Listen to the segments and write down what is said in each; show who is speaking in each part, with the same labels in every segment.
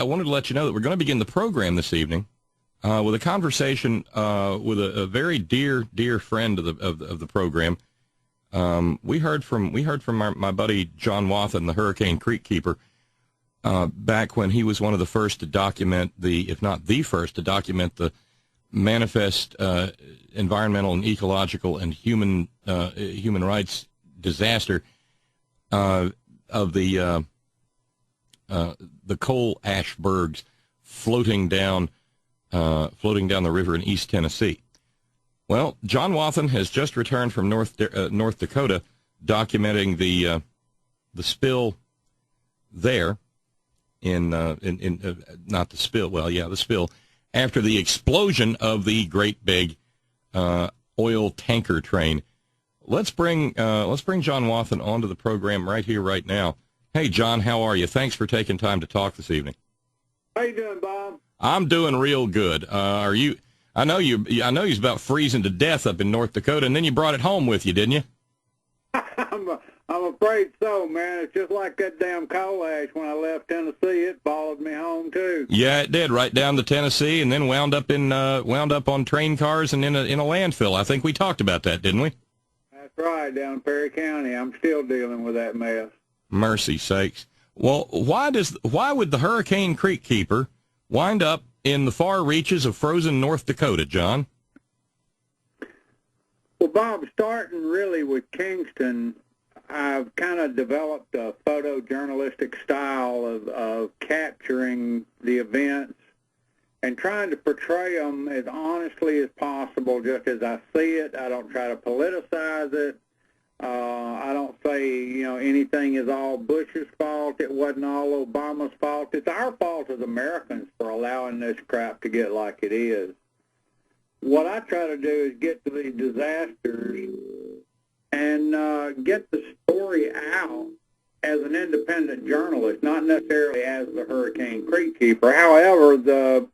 Speaker 1: wanted to let you know that we're going to begin the program this evening with a conversation with a very dear friend of the program. We heard from my buddy John Wathen, the Hurricane Creek keeper, back when he was one of the first to document if not the first, to document the manifest environmental and ecological and human rights disaster of the coal ash bergs floating down the river in East Tennessee. Well, John Wathen has just returned from North Dakota, documenting the spill there not the spill. Well, yeah, the spill after the explosion of the great big oil tanker train. Let's bring John Wathen onto the program right here, right now. Hey, John, how are you? Thanks for taking time to talk this evening.
Speaker 2: How you doing, Bob?
Speaker 1: I'm doing real good. Are you? I know you's about freezing to death up in North Dakota, and then you brought it home with you, didn't you?
Speaker 2: I'm afraid so, man. It's just like that damn coal ash when I left Tennessee. It followed me home too.
Speaker 1: Yeah, it did, right down to Tennessee, and then wound up on train cars and in a landfill. I think we talked about that, didn't we?
Speaker 2: That's right, down in Perry County. I'm still dealing with that mess.
Speaker 1: Mercy sakes. Well, why would the Hurricane Creek keeper wind up in the far reaches of frozen North Dakota, John?
Speaker 2: Well, Bob, starting really with Kingston, I've kind of developed a photojournalistic style of capturing the events and trying to portray them as honestly as possible, just as I see it. I don't try to politicize it. I don't say, anything is all Bush's fault. It wasn't all Obama's fault. It's our fault as Americans for allowing this crap to get like it is. What I try to do is get to these disasters and get the story out as an independent journalist, not necessarily as the Hurricane Creek keeper. However, the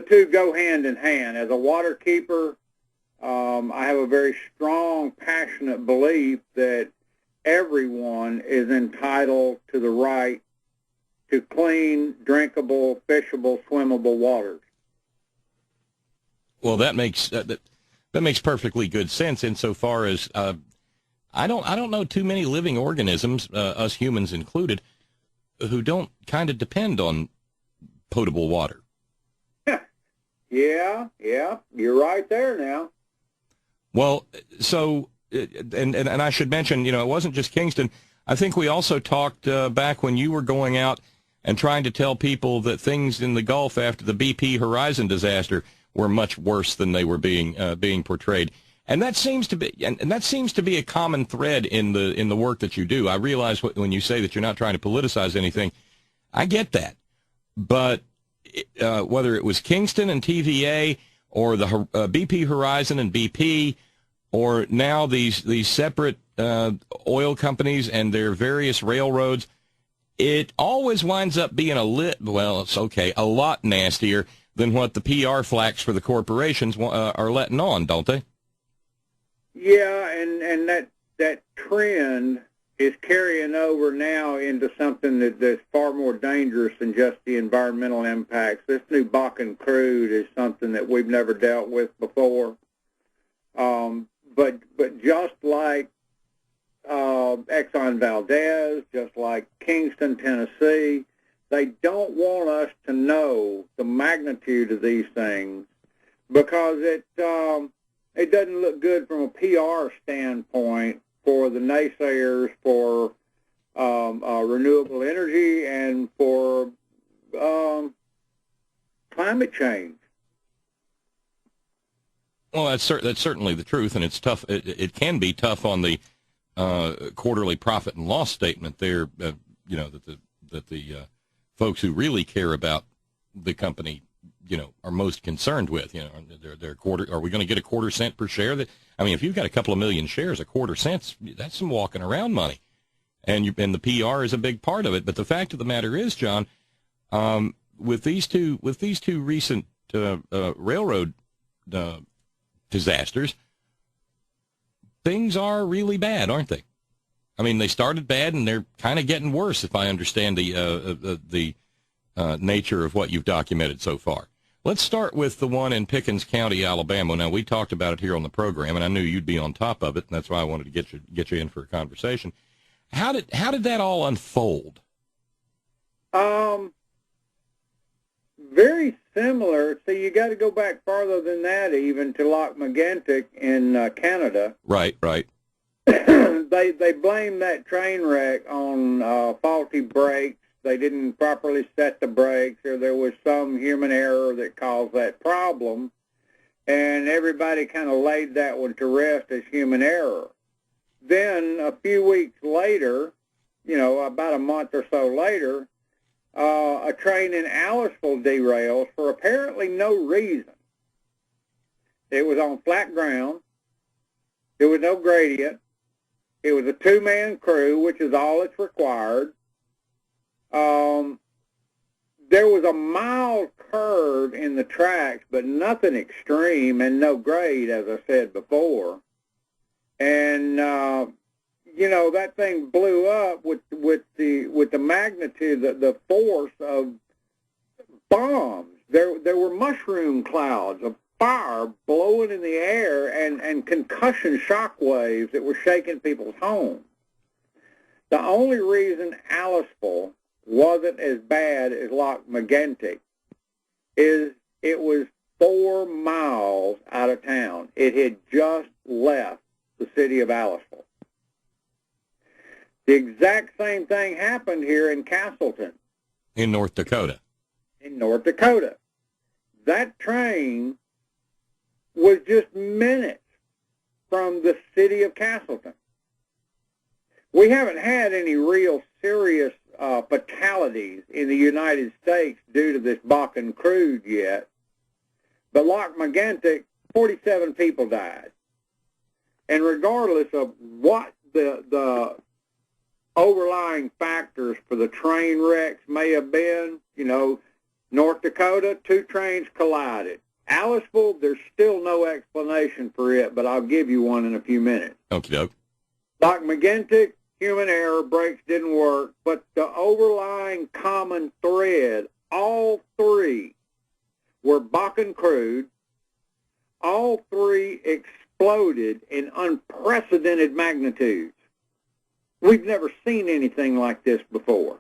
Speaker 2: two go hand in hand. As a water keeper, I have a very strong, passionate belief that everyone is entitled to the right to clean, drinkable, fishable, swimmable waters.
Speaker 1: Well, that makes perfectly good sense insofar as I don't know too many living organisms, us humans included, who don't kind of depend on potable water.
Speaker 2: Yeah, you're right there now.
Speaker 1: Well, so, and I should mention, it wasn't just Kingston. I think we also talked back when you were going out and trying to tell people that things in the Gulf after the BP Horizon disaster were much worse than they were being portrayed. And that seems to be a common thread in the work that you do. I realize when you say that you're not trying to politicize anything, I get that. But whether it was Kingston and TVA or the BP Horizon and BP, or now these separate oil companies and their various railroads, it always winds up being a lot nastier than what the PR flacks for the corporations are letting on, don't they?
Speaker 2: Yeah, and that trend is carrying over now into something that's far more dangerous than just the environmental impacts. This new Bakken Crude is something that we've never dealt with before. But just like Exxon Valdez, just like Kingston, Tennessee, they don't want us to know the magnitude of these things because it doesn't look good from a PR standpoint for the naysayers for renewable energy and for climate change.
Speaker 1: Well, that's certainly the truth, and it's tough. It can be tough on the quarterly profit and loss statement there. That the folks who really care about the company, are most concerned with. Their quarter. Are we going to get a quarter cent per share? If you've got a couple of million shares, a quarter cent, that's some walking around money, and the PR is a big part of it. But the fact of the matter is, John, with these two recent railroad disasters, things are really bad, aren't they? They started bad and they're kind of getting worse, if I understand the nature of what you've documented so far. Let's start with the one in Pickens County, Alabama. Now, we talked about it here on the program, and I knew you'd be on top of it, and that's why I wanted to get you in for a conversation. How did that all unfold?
Speaker 2: Very similar. So you got to go back farther than that, even to Loch Magantic in Canada.
Speaker 1: Right.
Speaker 2: They blamed that train wreck on faulty brakes. They didn't properly set the brakes, or there was some human error that caused that problem, and everybody kind of laid that one to rest as human error. Then a few weeks later, about a month or so later, a train in Aliceville derails for apparently no reason. It was on flat ground. There was no gradient. It was a two-man crew, which is all that's required. There was a mild curve in the tracks, but nothing extreme and no grade, as I said before. And that thing blew up with the magnitude, the force of bombs. There were mushroom clouds of fire blowing in the air and concussion shock waves that were shaking people's homes. The only reason Aliceville wasn't as bad as Loch Magantic is it was 4 miles out of town. It had just left the city of Aliceville. The exact same thing happened here in Castleton.
Speaker 1: In North Dakota.
Speaker 2: In North Dakota. That train was just minutes from the city of Castleton. We haven't had any real serious fatalities in the United States due to this Bakken Crude yet, but Loch Magantic, 47 people died. And regardless of what the overlying factors for the train wrecks may have been, North Dakota, 2 trains collided. Aliceville, there's still no explanation for it, but I'll give you one in a few minutes.
Speaker 1: Okie doke.
Speaker 2: Loch Magantic, human error, brakes didn't work, but the overlying common thread, all 3 were Bakken Crude. All 3 exploded in unprecedented magnitudes. We've never seen anything like this before.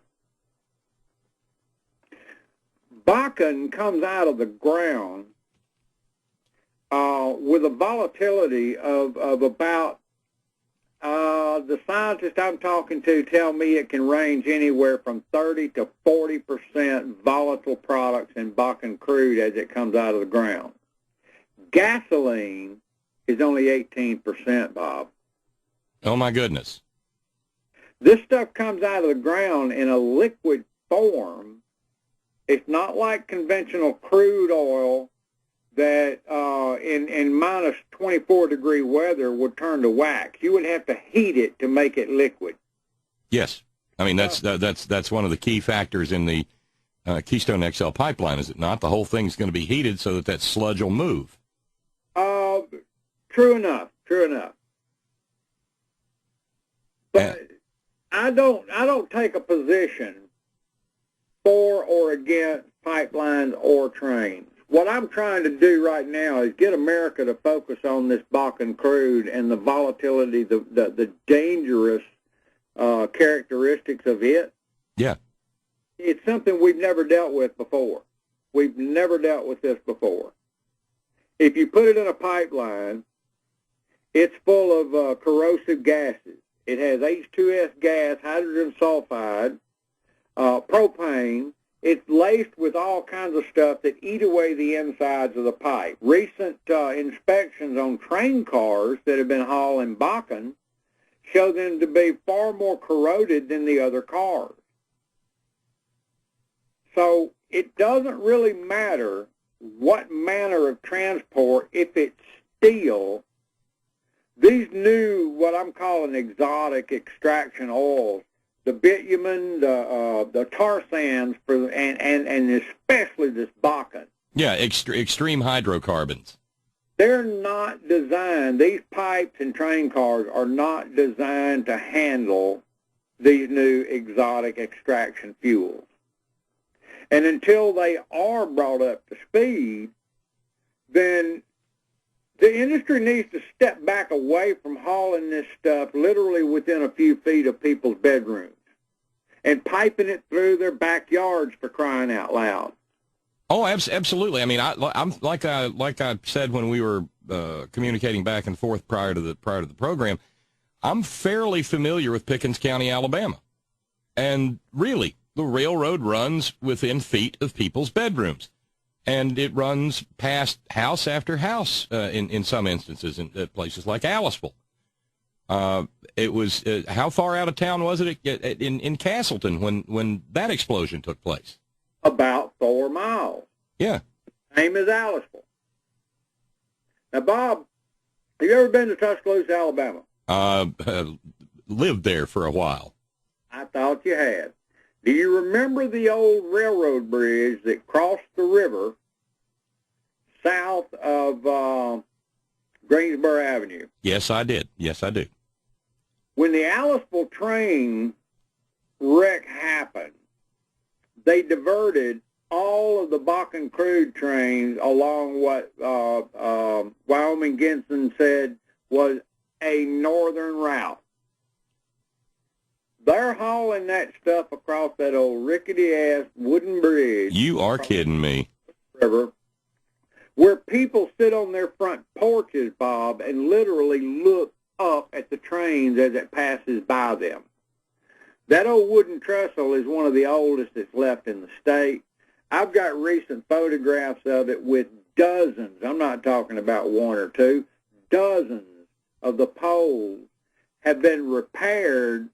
Speaker 2: Bakken comes out of the ground with a volatility of about, the scientists I'm talking to tell me it can range anywhere from 30 to 40% volatile products in Bakken Crude as it comes out of the ground. Gasoline is only 18%, Bob.
Speaker 1: Oh, my goodness.
Speaker 2: This stuff comes out of the ground in a liquid form. It's not like conventional crude oil that in minus 24-degree weather would turn to wax. You would have to heat it to make it liquid.
Speaker 1: Yes. I mean, that's one of the key factors in the Keystone XL pipeline, is it not? The whole thing's going to be heated so that sludge will move.
Speaker 2: True enough. But I don't take a position for or against pipelines or trains. What I'm trying to do right now is get America to focus on this Bakken Crude and the volatility, the dangerous characteristics of it.
Speaker 1: Yeah.
Speaker 2: It's something we've never dealt with before. We've never dealt with this before. If you put it in a pipeline, it's full of corrosive gases. It has H2S gas, hydrogen sulfide, propane. It's laced with all kinds of stuff that eat away the insides of the pipe. Recent inspections on train cars that have been hauling Bakken show them to be far more corroded than the other cars. So it doesn't really matter what manner of transport if it's steel. These new, what I'm calling exotic extraction oils, the bitumen, the tar sands, and especially this Bakken.
Speaker 1: Yeah, extreme hydrocarbons.
Speaker 2: They're not designed, these pipes and train cars are not designed to handle these new exotic extraction fuels. And until they are brought up to speed, then the industry needs to step back away from hauling this stuff literally within a few feet of people's bedrooms and piping it through their backyards, for crying out loud.
Speaker 1: Oh, absolutely. I mean, I'm like I said when we were communicating back and forth prior to the program, I'm fairly familiar with Pickens County, Alabama, and really, the railroad runs within feet of people's bedrooms, and it runs past house after house in some instances in places like Aliceville. It was how far out of town was it in Castleton when that explosion took place?
Speaker 2: About 4 miles.
Speaker 1: Yeah.
Speaker 2: Same as Aliceville. Now, Bob, have you ever been to Tuscaloosa, Alabama?
Speaker 1: Lived there for a while.
Speaker 2: I thought you had. Do you remember the old railroad bridge that crossed the river south of Greensboro Avenue?
Speaker 1: Yes, I did. Yes, I do.
Speaker 2: When the Aliceville train wreck happened, they diverted all of the Bakken Crude trains along what Wyoming Ginson said was a northern route. They're hauling that stuff across that old rickety-ass wooden bridge.
Speaker 1: You are kidding me.
Speaker 2: River, where people sit on their front porches, Bob, and literally look up at the trains as it passes by them. That old wooden trestle is one of the oldest that's left in the state. I've got recent photographs of it with dozens, I'm not talking about one or two, dozens of the poles have been repaired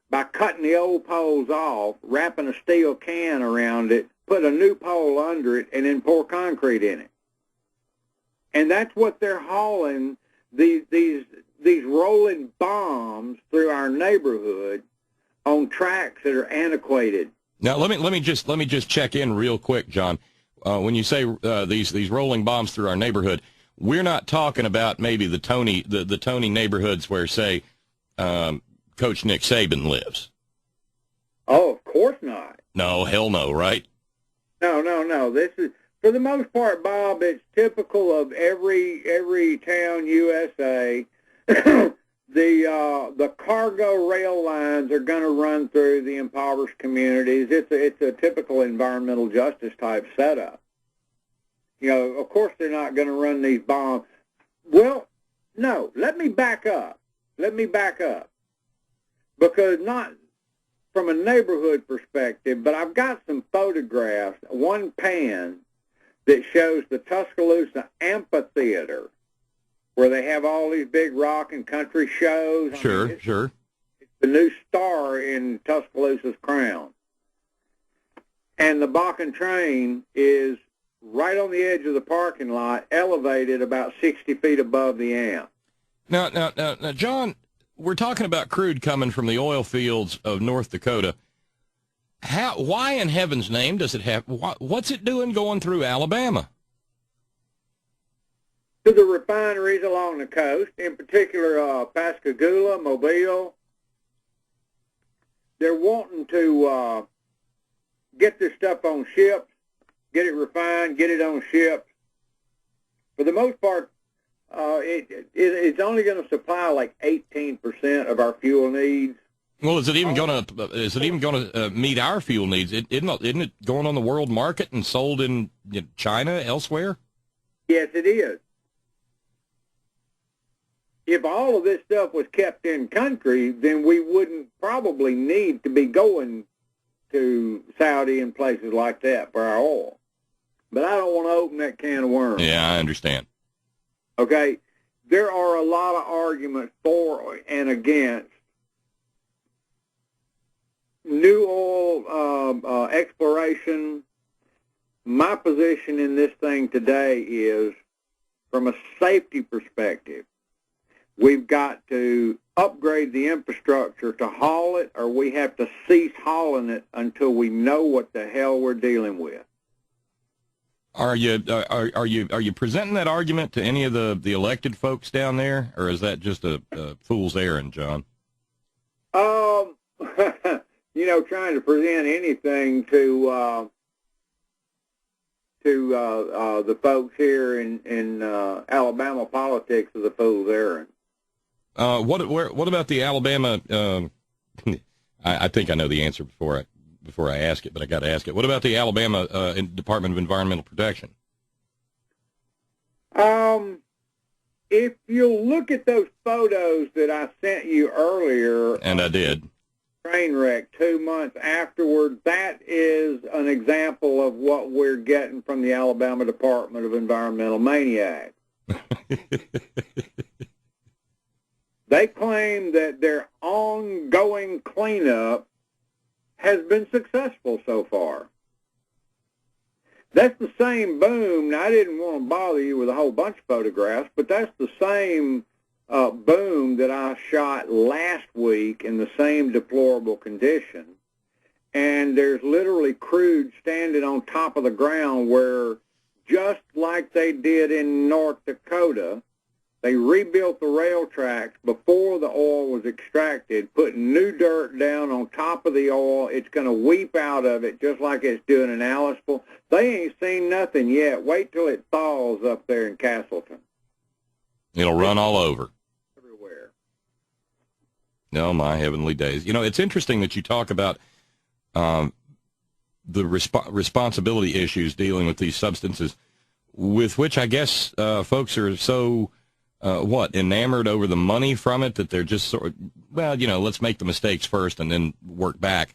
Speaker 2: by cutting the old poles off, wrapping a steel can around it, put a new pole under it, and then pour concrete in it. And that's what they're hauling, these rolling bombs through our neighborhood on tracks that are antiquated.
Speaker 1: Now let me just check in real quick, John. When you say these rolling bombs through our neighborhood, we're not talking about maybe the Tony neighborhoods where, say, Coach Nick Saban lives.
Speaker 2: Oh, of course not.
Speaker 1: No, hell no, right?
Speaker 2: No. This is, for the most part, Bob, it's typical of every town USA. The cargo rail lines are going to run through the impoverished communities. It's a typical environmental justice type setup. You know, of course they're not going to run these bombs. Well, no, let me back up. Because not from a neighborhood perspective, but I've got some photographs, one pan that shows the Tuscaloosa Amphitheater, where they have all these big rock and country shows.
Speaker 1: Sure.
Speaker 2: It's the new star in Tuscaloosa's crown. And the Bakken train is right on the edge of the parking lot, elevated about 60 feet above the amp. Now,
Speaker 1: John, we're talking about crude coming from the oil fields of North Dakota. Why in heaven's name does it have, what's it doing going through Alabama?
Speaker 2: To the refineries along the coast, in particular Pascagoula, Mobile. They're wanting to get this stuff on ships, get it refined, get it on ships. For the most part, it's only going to supply like 18% of our fuel needs.
Speaker 1: Well, is it even going to meet our fuel needs? Isn't it going on the world market and sold in China, elsewhere?
Speaker 2: Yes, it is. If all of this stuff was kept in country, then we wouldn't probably need to be going to Saudi and places like that for our oil. But I don't want to open that can of worms.
Speaker 1: Yeah, I understand.
Speaker 2: Okay, there are a lot of arguments for and against new oil exploration. My position in this thing today is, from a safety perspective, we've got to upgrade the infrastructure to haul it, or we have to cease hauling it until we know what the hell we're dealing with.
Speaker 1: Are you presenting that argument to any of the elected folks down there, or is that just a fool's errand, John?
Speaker 2: Trying to present anything to to the folks here in Alabama politics is a fool's errand.
Speaker 1: What about the Alabama? I think I know the answer before I ask it, but I got to ask it. What about the Alabama Department of Environmental Protection?
Speaker 2: If you'll look at those photos that I sent you earlier,
Speaker 1: and I did.
Speaker 2: Train wreck 2 months afterward, that is an example of what we're getting from the Alabama Department of Environmental Maniacs. They claim that their ongoing cleanup has been successful so far. That's the same boom. Now, I didn't want to bother you with a whole bunch of photographs, but that's the same boom that I shot last week in the same deplorable condition. And there's literally Crude standing on top of the ground where, just like they did in North Dakota, they rebuilt the rail tracks before the oil was extracted, putting new dirt down on top of the oil. It's going to weep out of it just like it's doing in Aliceville. They ain't seen nothing yet. Wait till it thaws up there in Castleton.
Speaker 1: It'll run all over.
Speaker 2: Everywhere.
Speaker 1: Oh, my heavenly days. You know, it's interesting that you talk about the responsibility issues dealing with these substances, with which I guess folks are so... enamored over the money from it that they're just sort of, well, you know, let's make the mistakes first and then work back.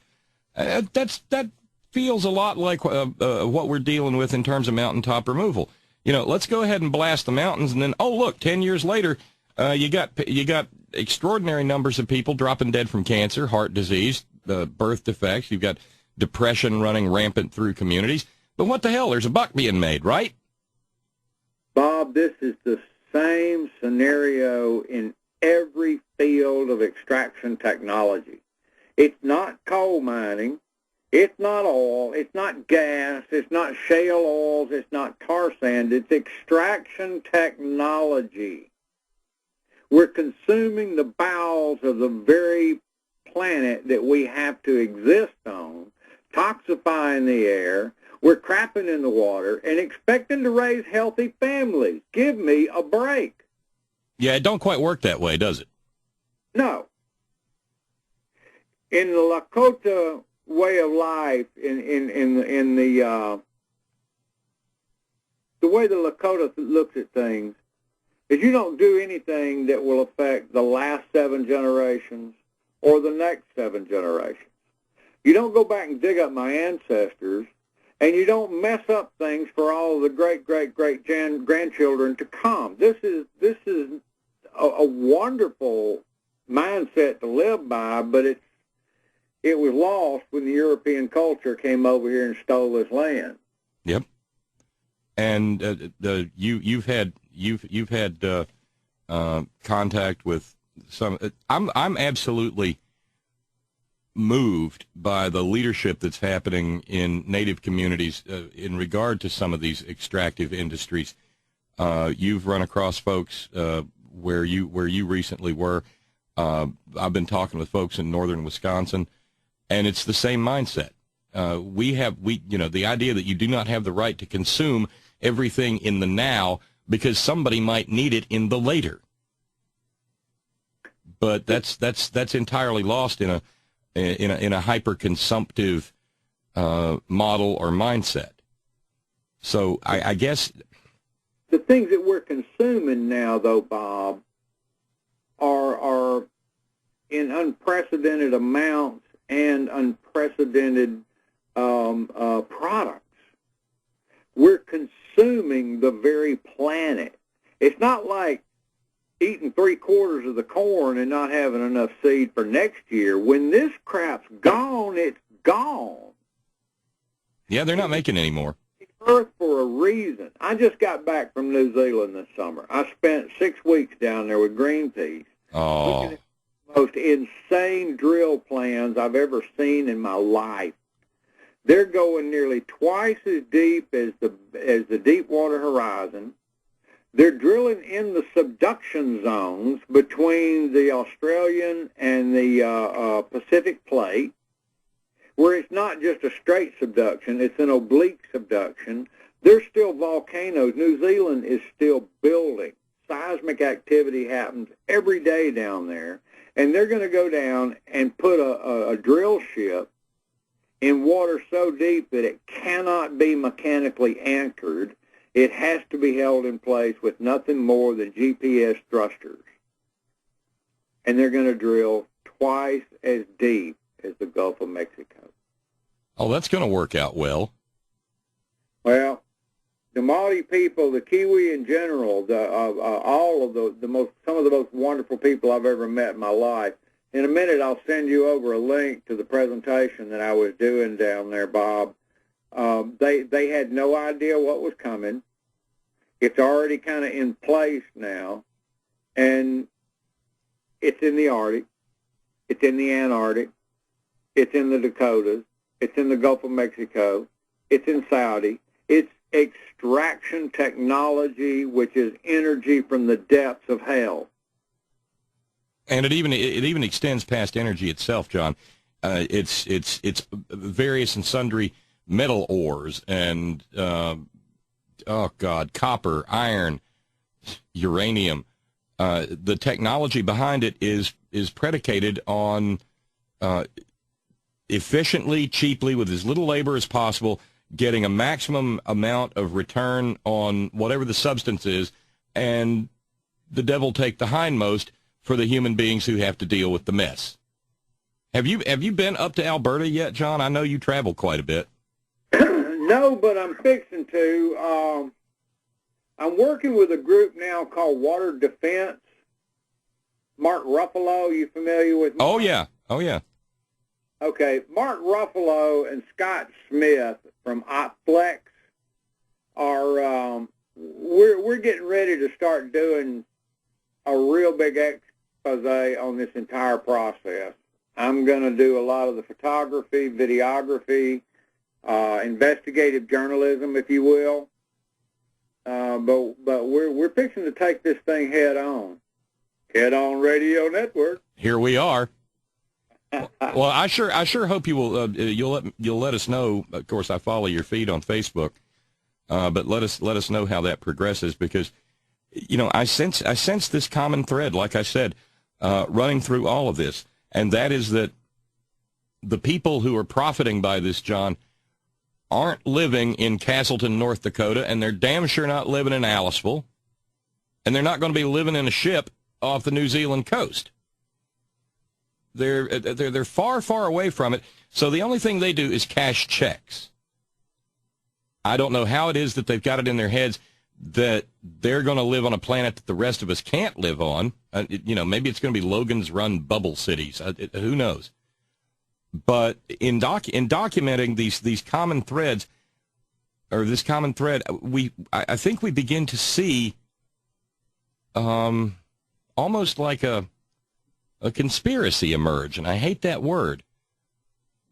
Speaker 1: That feels a lot like what we're dealing with in terms of mountaintop removal. You know, let's go ahead and blast the mountains, and then, oh, look, 10 years later, you got extraordinary numbers of people dropping dead from cancer, heart disease, birth defects. You've got depression running rampant through communities. But what the hell? There's a buck being made, right?
Speaker 2: Bob, this is the same scenario in every field of extraction technology. It's not coal mining, it's not oil, it's not gas, it's not shale oils, it's not tar sand, it's extraction technology. We're consuming the bowels of the very planet that we have to exist on, toxifying the air. We're crapping in the water and expecting to raise healthy families. Give me a break.
Speaker 1: Yeah, it don't quite work that way, does it?
Speaker 2: No. In the Lakota way of life, in the way the Lakota looks at things, is you don't do anything that will affect the last 7 generations or the next 7 generations. You don't go back and dig up my ancestors, and you don't mess up things for all of the great-great-great-grandchildren to come. This is a wonderful mindset to live by, but it was lost when the European culture came over here and stole this land.
Speaker 1: Yep. And you've had contact with some. I'm absolutely moved by the leadership that's happening in Native communities in regard to some of these extractive industries. You've run across folks where you recently were. I've been talking with folks in northern Wisconsin, and it's the same mindset. The idea that you do not have the right to consume everything in the now because somebody might need it in the later. But that's entirely lost in a hyper-consumptive model or mindset. So I guess
Speaker 2: the things that we're consuming now, though, Bob, are in unprecedented amounts and unprecedented products. We're consuming the very planet. It's not like eating 3/4 of the corn and not having enough seed for next year. When this crap's gone, it's gone.
Speaker 1: Yeah, they're not making any more.
Speaker 2: It's Earth for a reason. I just got back from New Zealand this summer. I spent 6 weeks down there with Greenpeace.
Speaker 1: Oh.
Speaker 2: Looking at the most insane drill plans I've ever seen in my life. They're going nearly twice as deep as the Deepwater Horizon. They're drilling in the subduction zones between the Australian and the Pacific Plate, where it's not just a straight subduction, it's an oblique subduction. There's still volcanoes. New Zealand is still building. Seismic activity happens every day down there, and they're going to go down and put a drill ship in water so deep that it cannot be mechanically anchored. It has to be held in place with nothing more than GPS thrusters. And they're going to drill twice as deep as the Gulf of Mexico.
Speaker 1: Oh, that's going to work out well.
Speaker 2: Well, the Maori people, the Kiwi in general, all of some of the most wonderful people I've ever met in my life. In a minute, I'll send you over a link to the presentation that I was doing down there, Bob. They had no idea what was coming. It's already kind of in place now, and it's in the Arctic, it's in the Antarctic, it's in the Dakotas, it's in the Gulf of Mexico, it's in Saudi. It's extraction technology, which is energy from the depths of hell.
Speaker 1: And it even extends past energy itself, John. It's various and sundry metal ores and copper, iron, uranium. The technology behind it is predicated on efficiently, cheaply, with as little labor as possible, getting a maximum amount of return on whatever the substance is, and the devil take the hindmost for the human beings who have to deal with the mess. Have you been up to Alberta yet, John? I know you travel quite a bit.
Speaker 2: No, but I'm fixing to. I'm working with a group now called Water Defense. Mark Ruffalo, you familiar with Mark?
Speaker 1: Oh, yeah.
Speaker 2: Okay, Mark Ruffalo and Scott Smith from OpFlex are, we're getting ready to start doing a real big expose on this entire process. I'm going to do a lot of the photography, videography, investigative journalism, if you will. But we're fixing to take this thing head on. Head On Radio Network.
Speaker 1: Here we are. Well, I sure hope you will. You'll let us know. Of course, I follow your feed on Facebook, but let us know how that progresses, because I sense this common thread, like I said, running through all of this, and that is that the people who are profiting by this, John, aren't living in Castleton, North Dakota, and they're damn sure not living in Aliceville, and they're not going to be living in a ship off the New Zealand coast. They're far, far away from it, so the only thing they do is cash checks. I don't know how it is that they've got it in their heads that they're going to live on a planet that the rest of us can't live on. Maybe it's going to be Logan's Run bubble cities. Who knows? But in documenting these common threads, or this common thread, I think we begin to see almost like a conspiracy emerge, and I hate that word,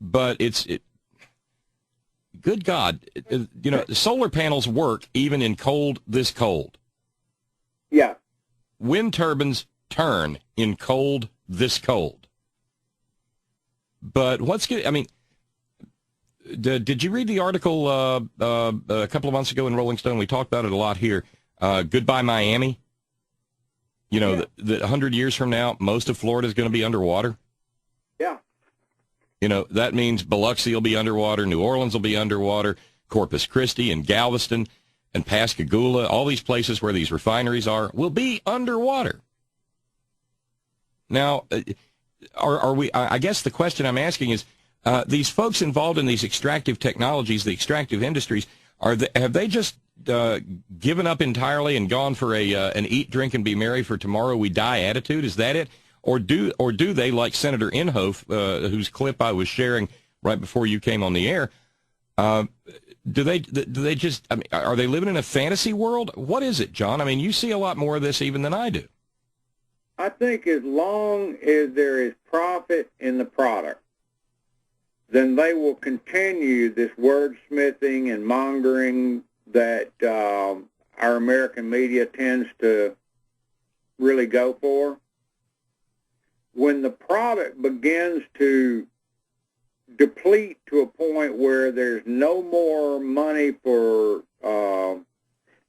Speaker 1: but good God, solar panels work even in this cold.
Speaker 2: Yeah.
Speaker 1: Wind turbines turn in cold this cold. But what's good? I mean, did you read the article a couple of months ago in Rolling Stone? We talked about it a lot here. Goodbye, Miami. The 100 years from now, most of Florida is going to be underwater.
Speaker 2: Yeah.
Speaker 1: That means Biloxi will be underwater, New Orleans will be underwater, Corpus Christi and Galveston and Pascagoula, all these places where these refineries are, will be underwater. Now, are we? I guess the question I'm asking is, these folks involved in these extractive technologies, the extractive industries, have they just given up entirely and gone for an eat, drink, and be merry, for tomorrow we die attitude? Is that it? Or do they, like Senator Inhofe, whose clip I was sharing right before you came on the air, do they just, I mean, are they living in a fantasy world? What is it, John? I mean, you see a lot more of this even than I do.
Speaker 2: I think as long as there is profit in the product, then they will continue this wordsmithing and mongering that our American media tends to really go for. When the product begins to deplete to a point where there's no more money for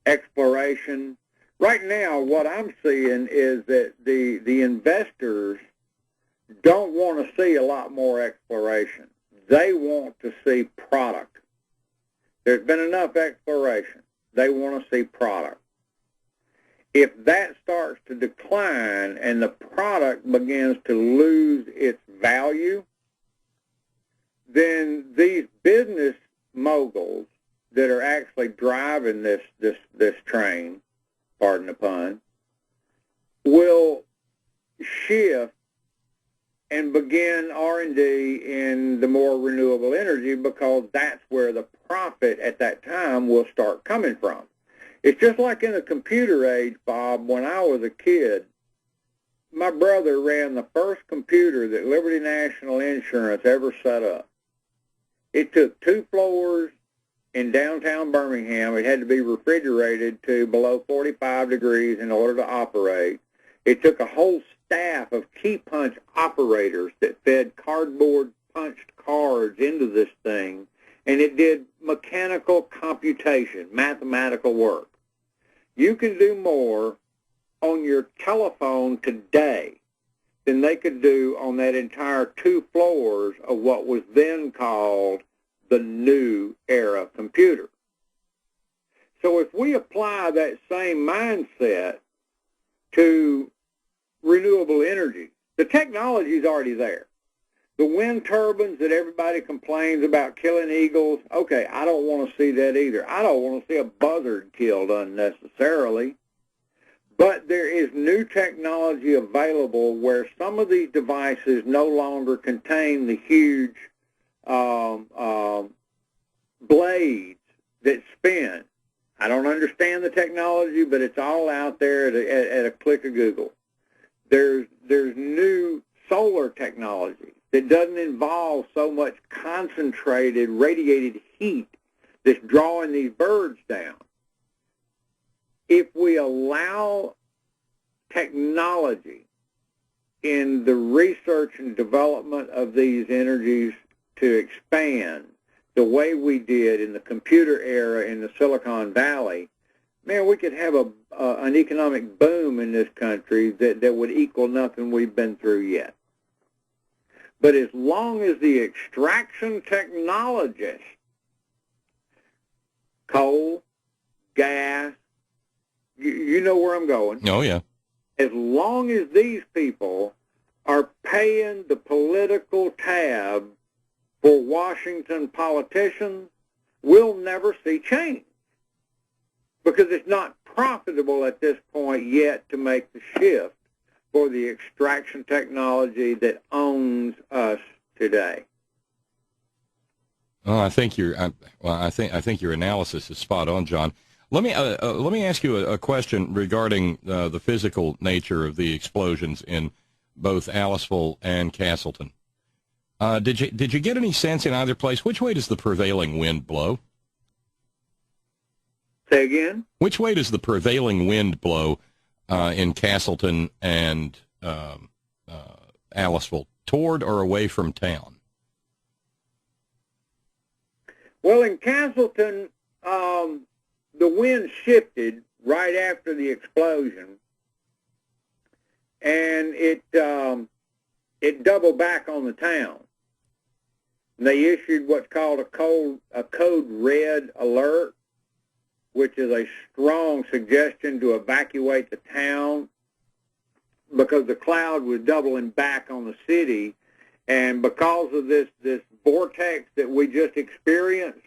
Speaker 2: exploration. Right now, what I'm seeing is that the investors don't want to see a lot more exploration. They want to see product. There's been enough exploration. They want to see product. If that starts to decline and the product begins to lose its value, then these business moguls that are actually driving this train, pardon the pun, will shift and begin R&D in the more renewable energy, because that's where the profit at that time will start coming from. It's just like in the computer age, Bob. When I was a kid, my brother ran the first computer that Liberty National Insurance ever set up. It took 2 floors in downtown Birmingham. It had to be refrigerated to below 45 degrees in order to operate. It took a whole staff of key punch operators that fed cardboard punched cards into this thing, and it did mechanical computation, mathematical work. You can do more on your telephone today than they could do on that entire 2 floors of what was then called the new era computer. So if we apply that same mindset to renewable energy, the technology is already there. The wind turbines that everybody complains about killing eagles, okay, I don't want to see that either. I don't want to see a buzzard killed unnecessarily. But there is new technology available where some of these devices no longer contain the huge blades that spin. I don't understand the technology, but it's all out there at a click of Google. There's new solar technology that doesn't involve so much concentrated radiated heat that's drawing these birds down. If we allow technology in the research and development of these energies to expand the way we did in the computer era in the Silicon Valley, man, we could have an economic boom in this country that would equal nothing we've been through yet. But as long as the extraction technologists, coal, gas, you know where I'm going.
Speaker 1: Oh, yeah.
Speaker 2: As long as these people are paying the political tab for Washington politicians, we'll never see change, because it's not profitable at this point yet to make the shift for the extraction technology that owns us today.
Speaker 1: Well, I think your analysis is spot on, John. Let me ask you a question regarding the physical nature of the explosions in both Aliceville and Castleton. Did you get any sense in either place? Which way does the prevailing wind blow?
Speaker 2: Say again?
Speaker 1: Which way does the prevailing wind blow in Castleton and Aliceville? Toward or away from town?
Speaker 2: Well, in Castleton, the wind shifted right after the explosion, and it doubled back on the town. And they issued what's called a code red alert, which is a strong suggestion to evacuate the town, because the cloud was doubling back on the city, and because of this vortex that we just experienced,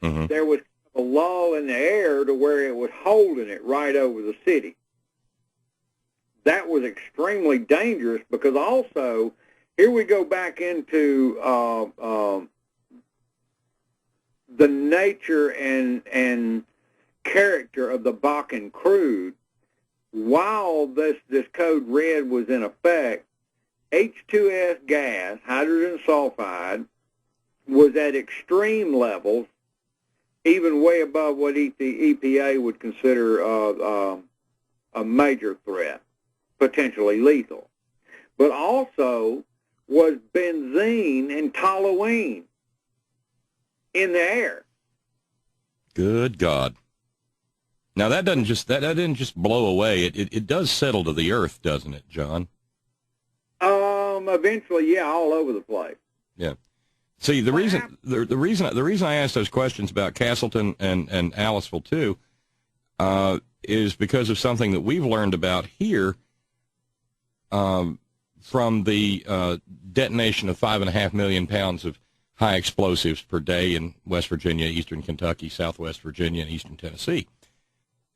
Speaker 2: there was a lull in the air to where it was holding it right over the city. That was extremely dangerous, because also, here we go back into the nature and character of the Bakken Crude. While this code red was in effect, H2S gas, hydrogen sulfide, was at extreme levels, even way above what the EPA would consider a major threat, potentially lethal. But also was benzene and toluene in the air.
Speaker 1: Good God. Now that didn't just blow away. It does settle to the earth, doesn't it, John?
Speaker 2: Eventually, yeah, all over the place.
Speaker 1: Yeah. See, the reason I asked those questions about Castleton and Aliceville too, is because of something that we've learned about here, from the detonation of 5.5 million pounds of high explosives per day in West Virginia, Eastern Kentucky, Southwest Virginia, and Eastern Tennessee.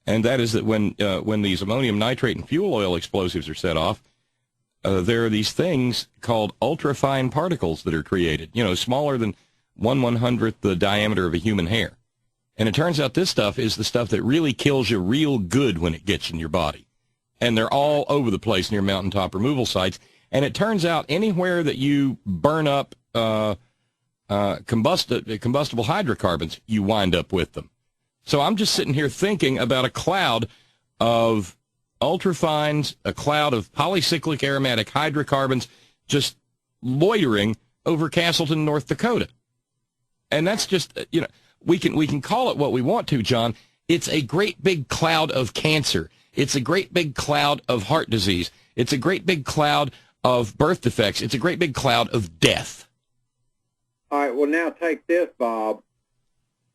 Speaker 1: And that is that when these ammonium nitrate and fuel oil explosives are set off, there are these things called ultrafine particles that are created, smaller than 1/100th the diameter of a human hair. And it turns out this stuff is the stuff that really kills you real good when it gets in your body. And they're all over the place near mountaintop removal sites. And it turns out anywhere that you burn up combustible hydrocarbons, you wind up with them. So I'm just sitting here thinking about a cloud of ultrafines, a cloud of polycyclic aromatic hydrocarbons just loitering over Castleton, North Dakota. And that's just, we can call it what we want to, John. It's a great big cloud of cancer. It's a great big cloud of heart disease. It's a great big cloud of birth defects. It's a great big cloud of death.
Speaker 2: All right, well, now take this, Bob.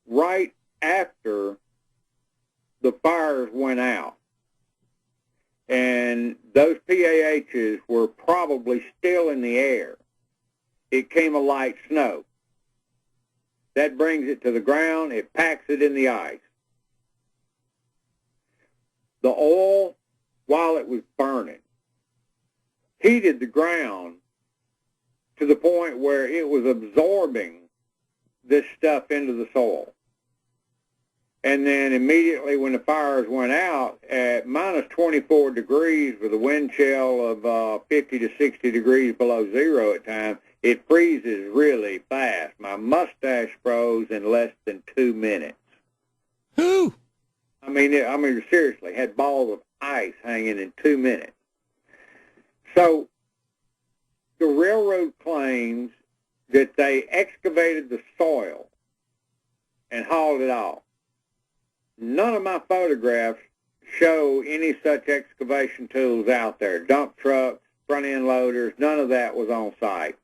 Speaker 2: Right after the fires went out, and those PAHs were probably still in the air, it came a light snow. That brings it to the ground. It packs it in the ice. The oil, while it was burning, heated the ground to the point where it was absorbing this stuff into the soil. And then immediately when the fires went out, at minus 24 degrees with a wind chill of 50 to 60 degrees below zero at times, it freezes really fast. My mustache froze in less than 2 minutes.
Speaker 1: Who?
Speaker 2: I mean, seriously, had balls of ice hanging in 2 minutes. So the railroad claims that they excavated the soil and hauled it off. None of my photographs show any such excavation tools out there. Dump trucks, front-end loaders, none of that was on site.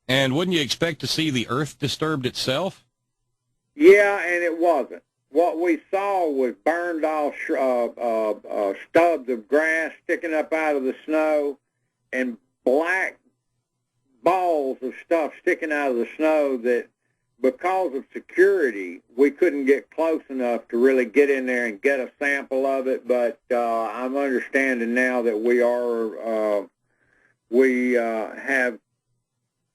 Speaker 1: And wouldn't you expect to see the earth disturbed itself?
Speaker 2: Yeah, and it wasn't. What we saw was burned off stubs of grass sticking up out of the snow and black balls of stuff sticking out of the snow that, because of security, we couldn't get close enough to really get in there and get a sample of it. But I'm understanding now that we have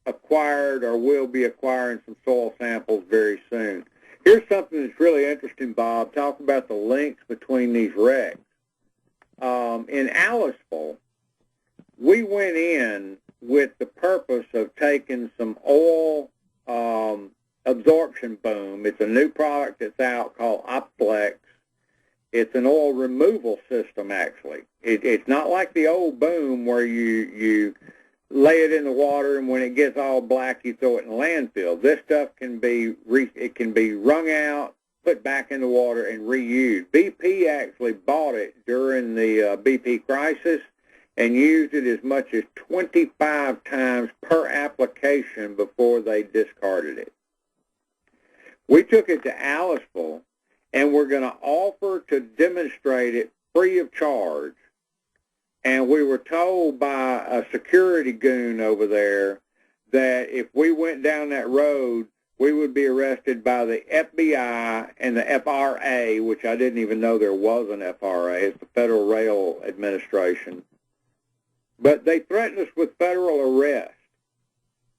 Speaker 2: acquired or will be acquiring some soil samples very soon. Here's something that's really interesting, Bob. Talk about the links between these wrecks. In Aliceville, we went in with the purpose of taking some oil absorption boom. It's a new product that's out called Opflex. It's an oil removal system, actually. It's not like the old boom where you lay it in the water and when it gets all black, you throw it in the landfill. This stuff can be wrung out, put back in the water, and reused. BP actually bought it during the BP crisis and used it as much as 25 times per application before they discarded it. We took it to Aliceville, and we're going to offer to demonstrate it free of charge. And we were told by a security goon over there that if we went down that road, we would be arrested by the FBI and the FRA, which I didn't even know there was an FRA. It's the Federal Rail Administration. But they threatened us with federal arrest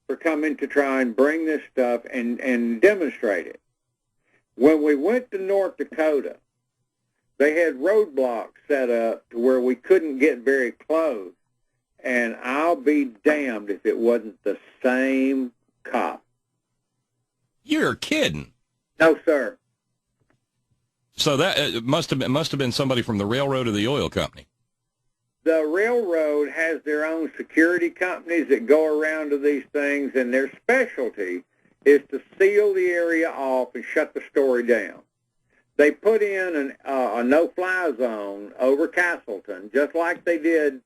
Speaker 2: for coming to try and bring this stuff and demonstrate it. When we went to North Dakota, they had roadblocks set up to where we couldn't get very close, and I'll be damned if it wasn't the same cop.
Speaker 1: You're kidding.
Speaker 2: No, sir.
Speaker 1: So that it must have been somebody from the railroad or the oil company.
Speaker 2: The railroad has their own security companies that go around to these things, and their specialty is to seal the area off and shut the story down. they put in a no-fly zone over Castleton, just like they did,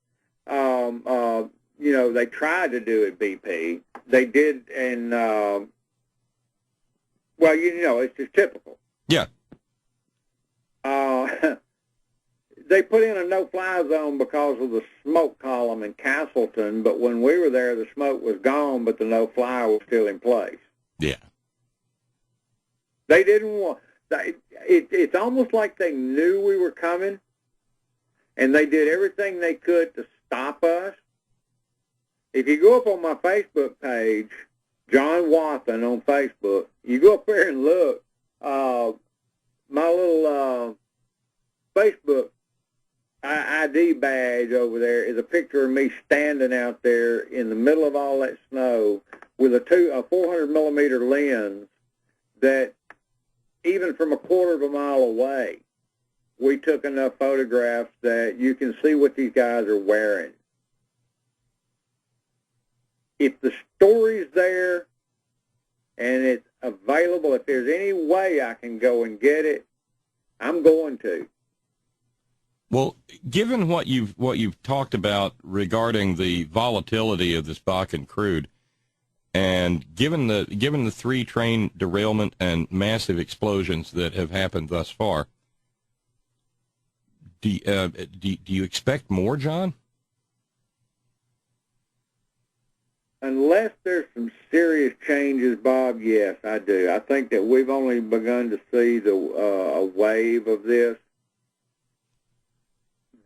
Speaker 2: they tried to do at BP. They did, and, it's just typical.
Speaker 1: Yeah.
Speaker 2: They put in a no-fly zone because of the smoke column in Castleton, but when we were there, the smoke was gone, but the no-fly was still in place.
Speaker 1: Yeah.
Speaker 2: They didn't want... It's almost like they knew we were coming, and they did everything they could to stop us. If you go up on my Facebook page, John Wathen on Facebook, you go up there and look, my little Facebook ID badge over there is a picture of me standing out there in the middle of all that snow with a 400-millimeter lens that even from a quarter of a mile away, we took enough photographs that you can see what these guys are wearing. If the story's there and it's available, if there's any way I can go and get it, I'm going to.
Speaker 1: Well, given what you've talked about regarding the volatility of this Bakken crude, and given the 3-train derailment and massive explosions that have happened thus far, do you expect more, John?
Speaker 2: Unless there's some serious changes, Bob, yes, I do. I think that we've only begun to see a wave of this.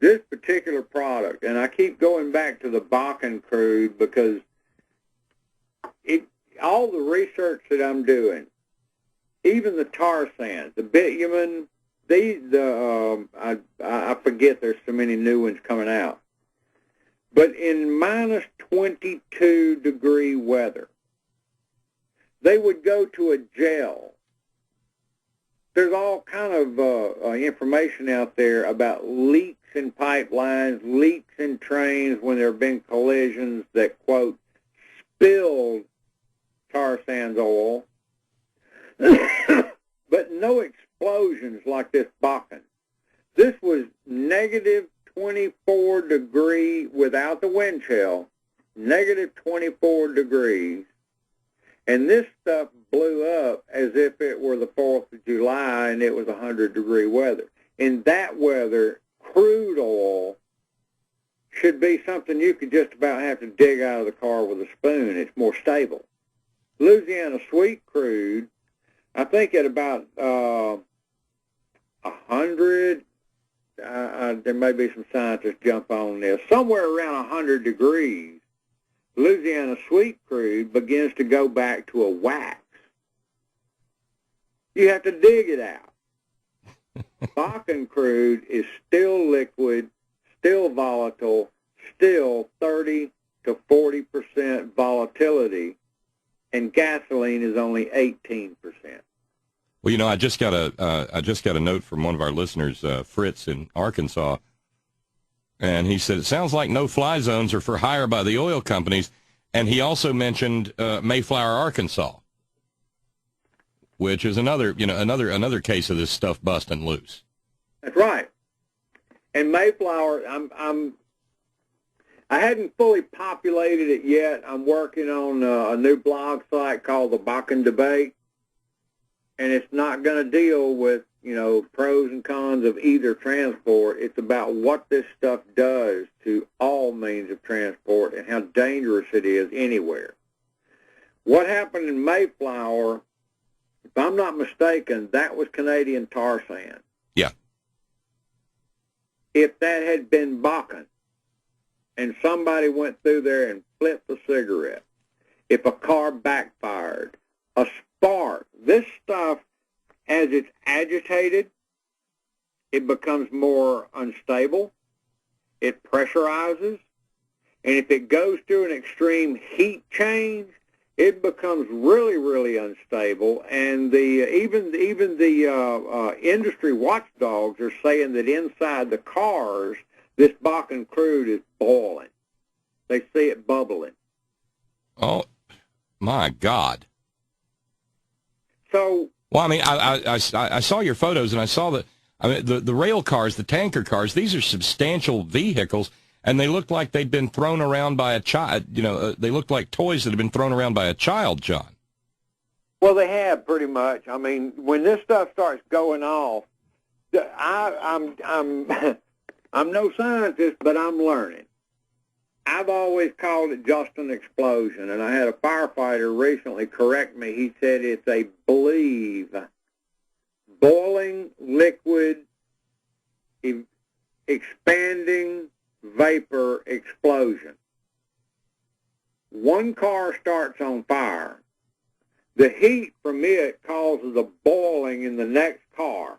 Speaker 2: This particular product, and I keep going back to the Bakken crude because all the research that I'm doing, even the tar sands, the bitumen, I forget there's so many new ones coming out. But in minus 22-degree weather, they would go to a gel. There's all kind of information out there about leaks in pipelines, leaks in trains when there have been collisions that, quote, spilled tar sands oil, but no explosions like this Bakken. This was negative 24 degree without the wind chill, negative 24 degrees, and this stuff blew up as if it were the 4th of July and it was 100-degree weather. In that weather, crude oil should be something you could just about have to dig out of the car with a spoon. It's more stable. Louisiana sweet crude, I think at about 100, there may be some scientists jump on this, somewhere around 100 degrees, Louisiana sweet crude begins to go back to a wax. You have to dig it out. Bakken crude is still liquid, still volatile, still 30 to 40% volatility, and gasoline is only 18%.
Speaker 1: Well, I just got a note from one of our listeners, Fritz in Arkansas, and he said it sounds like no-fly zones are for hire by the oil companies, and he also mentioned Mayflower, Arkansas, which is another case of this stuff busting loose.
Speaker 2: That's right. And Mayflower, I hadn't fully populated it yet. I'm working on a new blog site called the Bakken Debate, and it's not going to deal with, pros and cons of either transport. It's about what this stuff does to all means of transport and how dangerous it is anywhere. What happened in Mayflower, if I'm not mistaken, that was Canadian tar sand.
Speaker 1: Yeah.
Speaker 2: If that had been Bakken, and somebody went through there and flipped a cigarette, if a car backfired, a spark, this stuff, as it's agitated, it becomes more unstable, it pressurizes, and if it goes through an extreme heat change, it becomes really, really unstable. And even the industry watchdogs are saying that inside the cars, this Bakken crude is boiling. They see it bubbling.
Speaker 1: Oh, my God.
Speaker 2: So
Speaker 1: Well, I mean, I saw your photos, and I saw that. I mean, the rail cars, the tanker cars, these are substantial vehicles, and they look like they'd been thrown around by a child. You know, they look like toys that have been thrown around by a child, John.
Speaker 3: Well, they have pretty much. I mean, when this stuff starts going off, I'm I'm no scientist, but I'm learning. I've always called it just an explosion, and I had a firefighter recently correct me. He said it's a boiling liquid expanding vapor explosion. One car starts on fire. The heat from it causes a boiling in the next car.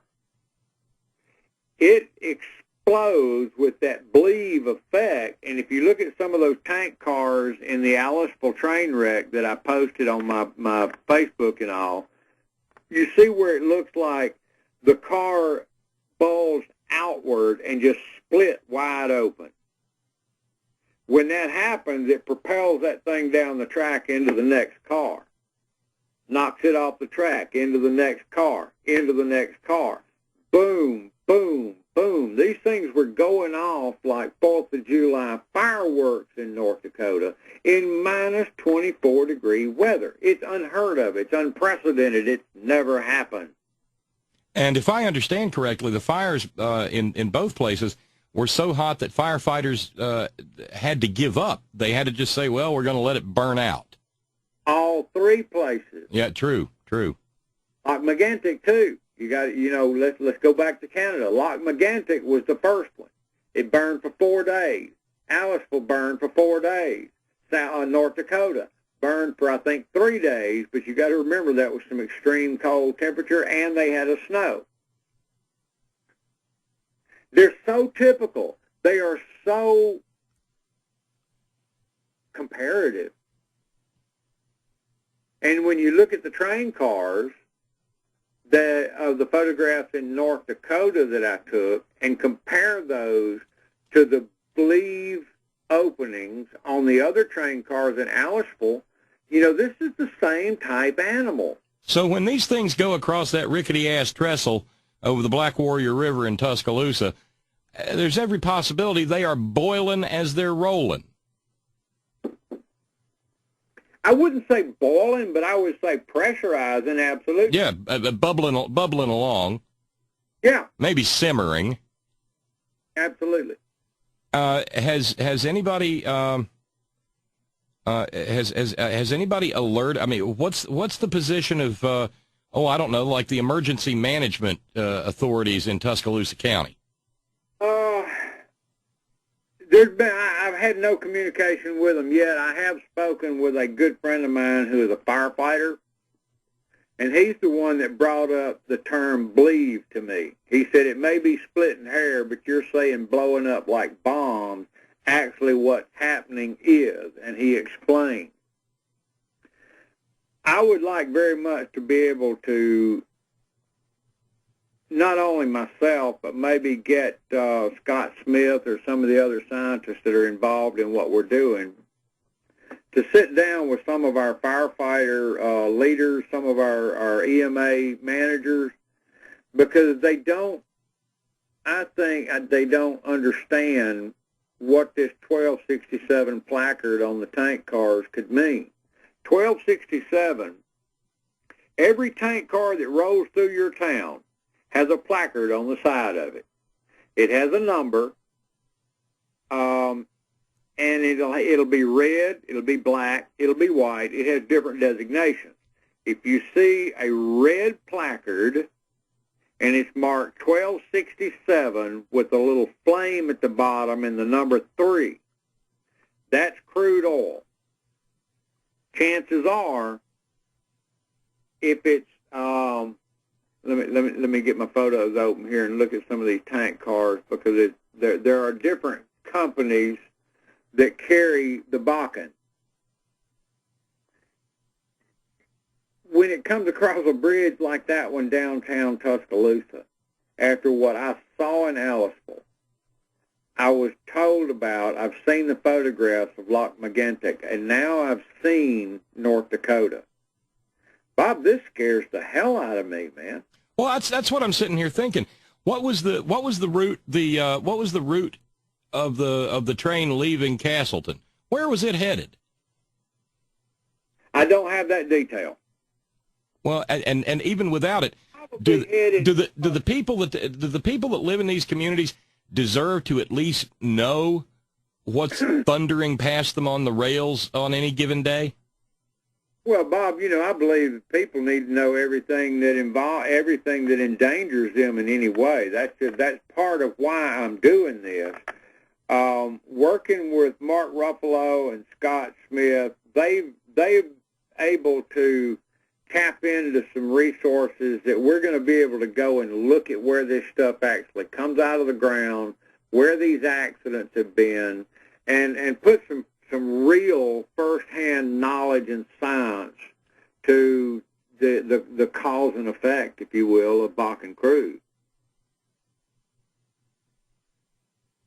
Speaker 3: It explodes with that bleave effect, and if you look at some of those tank cars in the Aliceville train wreck that I posted on my Facebook and all, you see where it looks like the car bulged outward and just split wide open. When that happens, it propels that thing down the track into the next car, knocks it off the track, into the next car, into the next car. Boom, boom, boom. These things were going off like 4th of July fireworks in North Dakota in minus 24-degree weather. It's unheard of. It's unprecedented. It's never happened.
Speaker 1: And if I understand correctly, the fires in both places were so hot that firefighters had to give up. They had to just say, well, we're going to let it burn out.
Speaker 2: All three places.
Speaker 1: Yeah, true.
Speaker 2: Like Megantic, too. You got, let's go back to Canada. Loch Megantic was the first one. It burned for 4 days. Aliceville burned for 4 days. North Dakota burned for, I think, 3 days, but you got to remember that was some extreme cold temperature, and they had a snow. They're so typical. They are so comparative. And when you look at the train cars, the photographs in North Dakota that I took, and compare those to the bleave openings on the other train cars in Aliceville, this is the same type animal.
Speaker 1: So when these things go across that rickety-ass trestle over the Black Warrior River in Tuscaloosa, there's every possibility they are boiling as they're rolling.
Speaker 2: I wouldn't say boiling, but I would say pressurizing, absolutely.
Speaker 1: Yeah, bubbling along.
Speaker 2: Yeah.
Speaker 1: Maybe simmering.
Speaker 2: Absolutely.
Speaker 1: Has anybody has anybody alerted? I mean, what's the position of I don't know, like the emergency management authorities in Tuscaloosa County?
Speaker 2: I've had no communication with them yet. I have spoken with a good friend of mine who is a firefighter, and he's the one that brought up the term bleave to me. He said it may be splitting hair, but you're saying blowing up like bombs. Actually, what's happening is, and he explained. I would like very much to be able to not only myself, but maybe get Scott Smith or some of the other scientists that are involved in what we're doing to sit down with some of our firefighter leaders, some of our EMA managers, because I think they don't understand what this 1267 placard on the tank cars could mean. 1267, every tank car that rolls through your town has a placard on the side of it. It has a number, and it'll be red, it'll be black, it'll be white. It has different designations. If you see a red placard and it's marked 1267 with a little flame at the bottom and the number 3, that's crude oil. Chances are, if it's let me get my photos open here and look at some of these tank cars, because there are different companies that carry the Bakken. When it comes across a bridge like that one downtown Tuscaloosa, after what I saw in Aliceville, I was told about, I've seen the photographs of Loch Megantic, and now I've seen North Dakota.
Speaker 3: Bob, this scares the hell out of me, man.
Speaker 1: Well, that's what I'm sitting here thinking. What was the route of the train leaving Castleton? Where was it headed?
Speaker 3: I don't have that detail.
Speaker 1: Well, and even without it, do the people that live in these communities deserve to at least know what's thundering past them on the rails on any given day?
Speaker 3: Well, Bob, I believe that people need to know everything that endangers them in any way. That's part of why I'm doing this. Working with Mark Ruffalo and Scott Smith, they've able to tap into some resources that we're going to be able to go and look at where this stuff actually comes out of the ground, where these accidents have been, and put some real first-hand knowledge and science to the cause and effect, if you will, of Bakken Crude.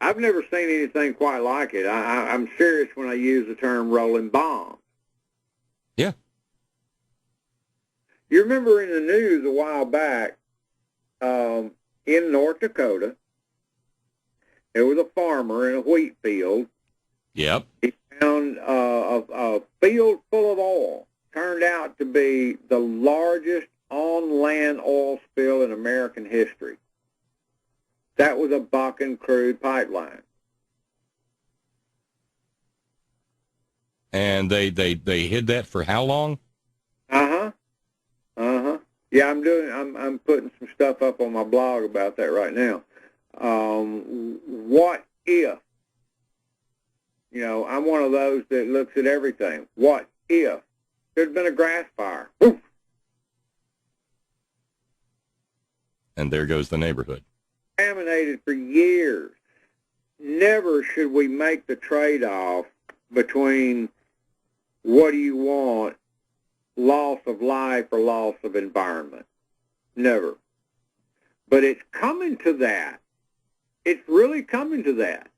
Speaker 3: I've never seen anything quite like it. I'm serious when I use the term rolling bombs.
Speaker 1: Yeah.
Speaker 3: You remember in the news a while back, in North Dakota, there was a farmer in a wheat field.
Speaker 1: Yep.
Speaker 3: He found a field full of oil. Turned out to be the largest on-land oil spill in American history. That was a Bakken Crude pipeline.
Speaker 1: And they hid that for how long?
Speaker 3: Yeah, I'm putting some stuff up on my blog about that right now. What if? I'm one of those that looks at everything. What if there'd been a grass fire? Woof.
Speaker 1: And there goes the neighborhood.
Speaker 3: Contaminated for years. Never should we make the trade-off between what do you want, loss of life or loss of environment. Never. But it's coming to that. It's really coming to that.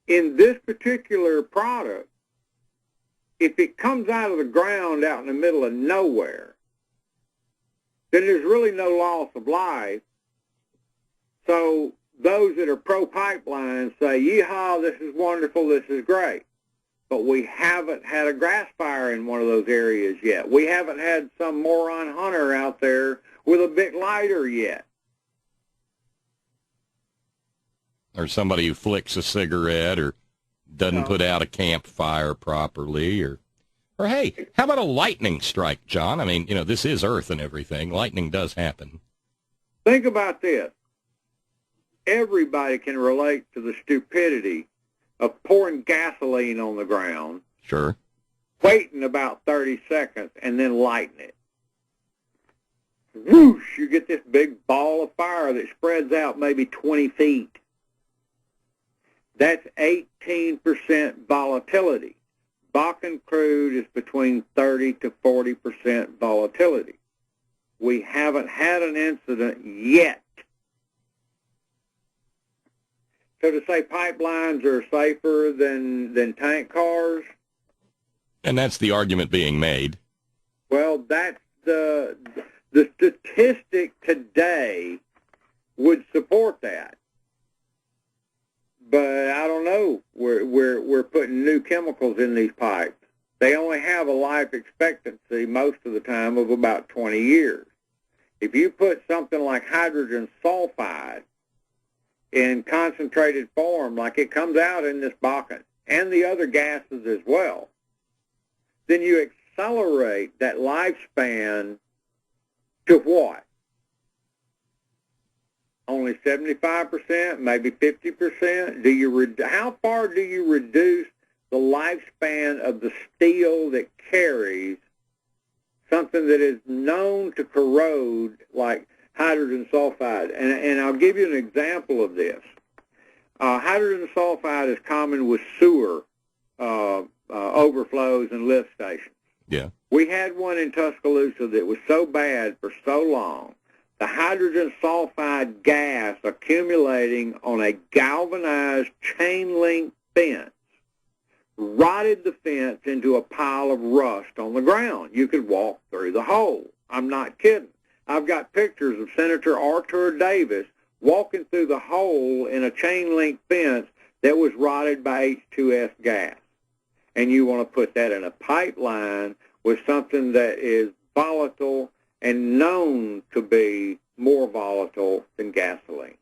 Speaker 3: In this particular product, if it comes out of the ground out in the middle of nowhere, then there's really no loss of life. So those that are pro-pipeline say, yeehaw, this is wonderful, this is great. But we haven't had a grass fire in one of those areas yet. We haven't had some moron hunter out there with a big lighter yet.
Speaker 1: Or somebody who flicks a cigarette or doesn't put out a campfire properly. Or hey, how about a lightning strike, John? I mean, this is Earth and everything. Lightning does happen.
Speaker 3: Think about this. Everybody can relate to the stupidity of pouring gasoline on the ground,
Speaker 1: sure,
Speaker 3: waiting about 30 seconds, and then lighting it. Whoosh, you get this big ball of fire that spreads out maybe 20 feet. That's 18% volatility. Bakken Crude is between 30 to 40% volatility. We haven't had an incident yet. So to say pipelines are safer than tank cars?
Speaker 1: And that's the argument being made.
Speaker 3: Well, that's the statistic today would support that. But I don't know. We're putting new chemicals in these pipes. They only have a life expectancy most of the time of about 20 years. If you put something like hydrogen sulfide in concentrated form, like it comes out in this Bakken, and the other gases as well, then you accelerate that lifespan to what? Only 75%, maybe 50%? How far do you reduce the lifespan of the steel that carries something that is known to corrode like hydrogen sulfide? And I'll give you an example of this. Hydrogen sulfide is common with sewer overflows and lift stations.
Speaker 1: Yeah.
Speaker 3: We had one in Tuscaloosa that was so bad for so long, the hydrogen sulfide gas accumulating on a galvanized chain link fence rotted the fence into a pile of rust on the ground. You could walk through the hole. I'm not kidding. I've got pictures of Senator Arthur Davis walking through the hole in a chain-link fence that was rotted by H2S gas. And you want to put that in a pipeline with something that is volatile and known to be more volatile than gasoline.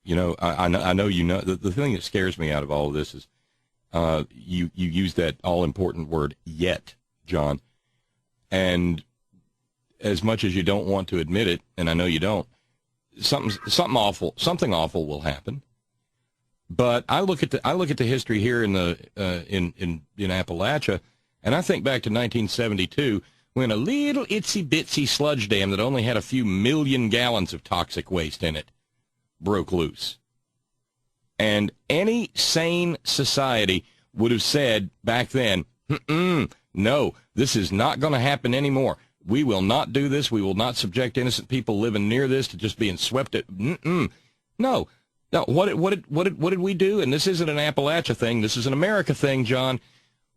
Speaker 1: You know, I know you know. The thing that scares me out of all of this is you use that all-important word, yet, John. And as much as you don't want to admit it, and I know you don't, something awful will happen. But I look at the history here in Appalachia, and I think back to 1972 when a little itsy bitsy sludge dam that only had a few million gallons of toxic waste in it broke loose. And any sane society would have said back then, no, this is not going to happen anymore. We will not do this. We will not subject innocent people living near this to just being swept at. No. What did we do? And this isn't an Appalachia thing. This is an America thing, John.